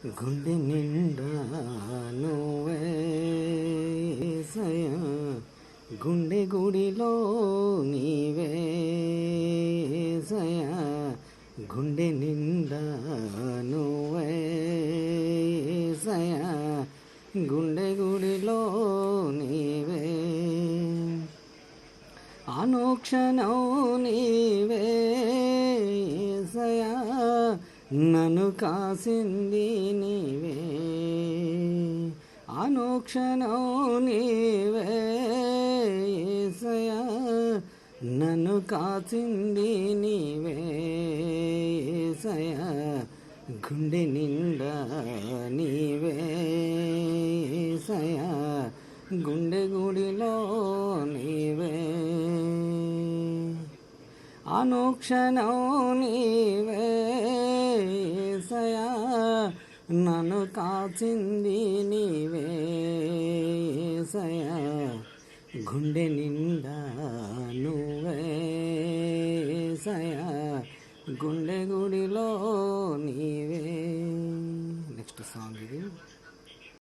గుండె నిండా నువ్వే యేసయ్యా, గుండె గుడిలో నీవే యేసయ్యా, గుండె నిండా నువ్వే యేసయ్యా, గుండె గుడిలో నీవే, అనుక్షణం నీవే యేసయ్యా, నన్ను కాసింది నీవే, అనుక్షణం నీవే యేసయ్యా, నన్ను కాసింది నీవే యేసయ్యా, గుండె నిండా నీవే యేసయ్యా, గుండె గుడిలో నీవే, అనుక్షణం నీవే యేసయ్యా, నన్ను కాచింది నీవే యేసయ్యా, గుండె నిండా నువ్వే యేసయ్యా, గుండె గుడిలో నీవే. నెక్స్ట్ సాంగ్ ఇది.